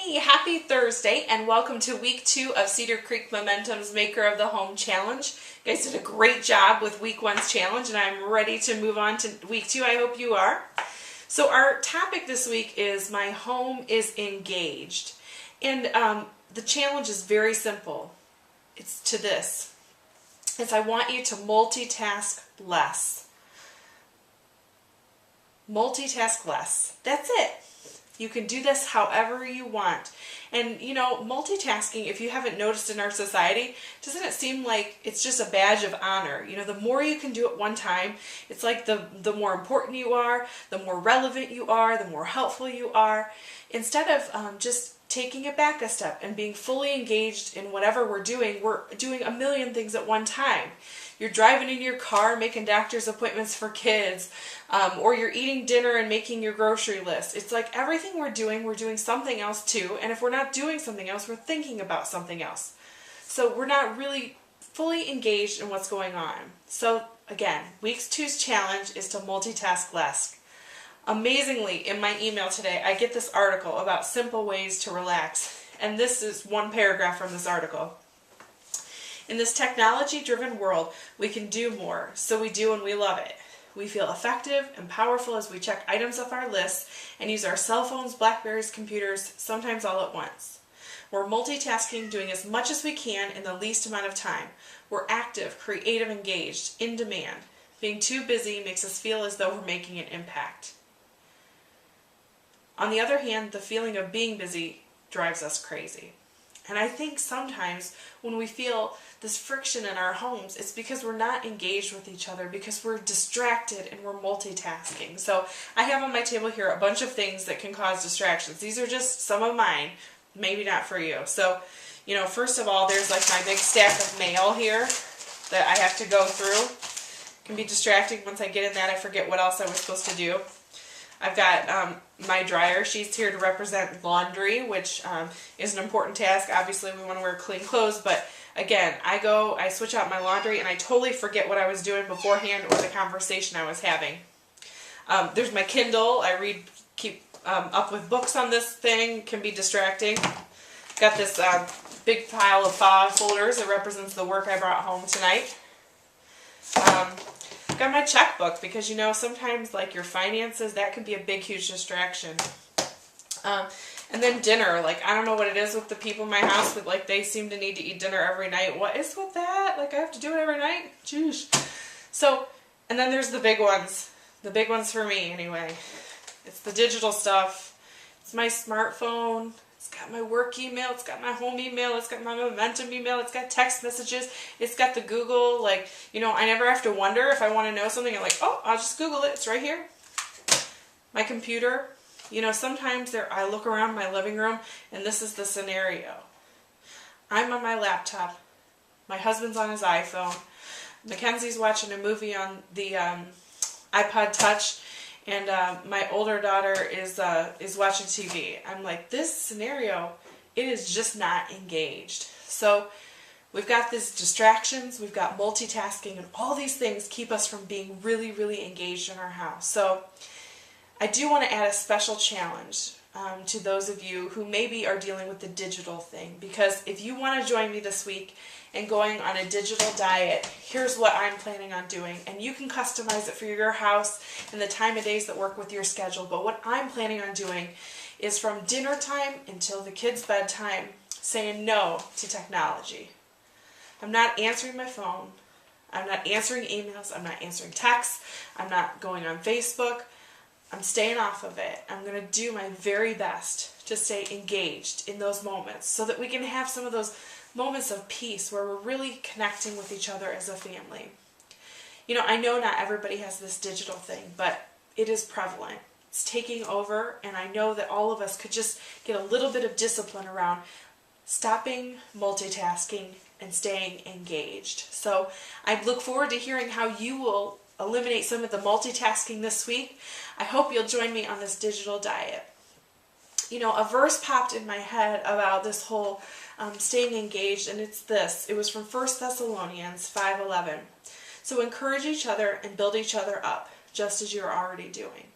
Hey, happy Thursday and welcome to week 2 of Cedar Creek Momentum's Maker of the Home Challenge. You guys did a great job with week 1's challenge and I'm ready to move on to week 2. I hope you are. So our topic this week is My Home is Engaged. And the challenge is very simple. It's to this. I want you to multitask less. Multitask less. That's it. You can do this however you want. And you know, multitasking, if you haven't noticed in our society, doesn't it seem like it's just a badge of honor? You know, the more you can do at one time, it's like the more important you are, the more relevant you are, the more helpful you are. Instead of just taking it back a step and being fully engaged in whatever we're doing a million things at one time. You're driving in your car, making doctor's appointments for kids, or you're eating dinner and making your grocery list. It's like everything we're doing something else too, and if we're not doing something else, we're thinking about something else. So we're not really fully engaged in what's going on. So again, week 2's challenge is to multitask less. Amazingly, in my email today, I get this article about simple ways to relax, and this is one paragraph from this article. In this technology-driven world, we can do more, so we do and we love it. We feel effective and powerful as we check items off our lists and use our cell phones, Blackberries, computers, sometimes all at once. We're multitasking, doing as much as we can in the least amount of time. We're active, creative, engaged, in demand. Being too busy makes us feel as though we're making an impact. On the other hand, the feeling of being busy drives us crazy. And I think sometimes when we feel this friction in our homes, it's because we're not engaged with each other, because we're distracted and we're multitasking. So I have on my table here a bunch of things that can cause distractions. These are just some of mine, maybe not for you. So, you know, first of all, there's like my big stack of mail here that I have to go through. It can be distracting. Once I get in that, I forget what else I was supposed to do. I've got my dryer sheets here to represent laundry, which is an important task. Obviously, we want to wear clean clothes, but again, I switch out my laundry, and I totally forget what I was doing beforehand or the conversation I was having. There's my Kindle. I keep up with books on this thing. Can be distracting. Got this big pile of file folders that represents the work I brought home tonight. Got my checkbook because, you know, sometimes like your finances, that can be a big, huge distraction. And then dinner, like I don't know what it is with the people in my house, but like they seem to need to eat dinner every night. What is with that? Like I have to do it every night? Jeez. So, and then there's the big ones for me anyway. It's the digital stuff. It's my smartphone. It's got my work email, it's got my home email, it's got my Momentum email, it's got text messages, it's got the Google, like, you know, I never have to wonder if I want to know something. I'm like, oh, I'll just Google it, it's right here. My computer, you know, sometimes I look around my living room and this is the scenario. I'm on my laptop, my husband's on his iPhone, Mackenzie's watching a movie on the iPod Touch, and my older daughter is watching TV. I'm like, this scenario, it is just not engaged. So we've got these distractions, we've got multitasking, and all these things keep us from being really, really engaged in our house. So I do want to add a special challenge to those of you who maybe are dealing with the digital thing. Because if you want to join me this week and going on a digital diet, here's what I'm planning on doing. And you can customize it for your house and the time of days that work with your schedule. But what I'm planning on doing is from dinner time until the kids' bedtime, saying no to technology. I'm not answering my phone. I'm not answering emails. I'm not answering texts. I'm not going on Facebook. I'm staying off of it. I'm going to do my very best to stay engaged in those moments so that we can have some of those moments of peace where we're really connecting with each other as a family. You know, I know not everybody has this digital thing, but it is prevalent. It's taking over, and I know that all of us could just get a little bit of discipline around stopping multitasking and staying engaged. So I look forward to hearing how you will eliminate some of the multitasking this week. I hope you'll join me on this digital diet. You know, a verse popped in my head about this whole staying engaged, and it's this. It was from 1 Thessalonians 5:11. So encourage each other and build each other up, just as you're already doing.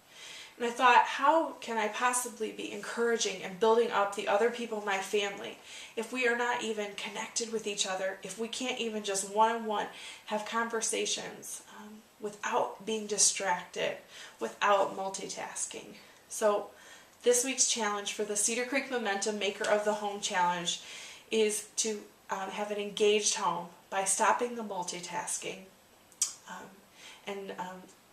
And I thought, how can I possibly be encouraging and building up the other people in my family if we are not even connected with each other, if we can't even just one-on-one have conversations without being distracted, without multitasking. So this week's challenge for the Cedar Creek Momentum Maker of the Home Challenge is to have an engaged home by stopping the multitasking and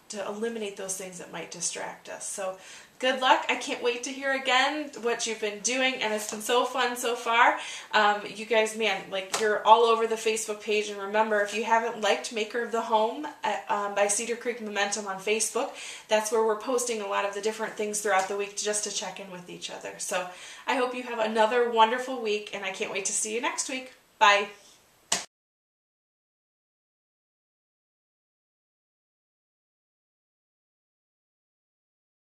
to eliminate those things that might distract us. So good luck. I can't wait to hear again what you've been doing, and it's been so fun so far. You guys, man, like, you're all over the Facebook page, and remember, if you haven't liked Maker of the Home by Cedar Creek Momentum on Facebook, that's where we're posting a lot of the different things throughout the week just to check in with each other. So I hope you have another wonderful week, and I can't wait to see you next week. Bye.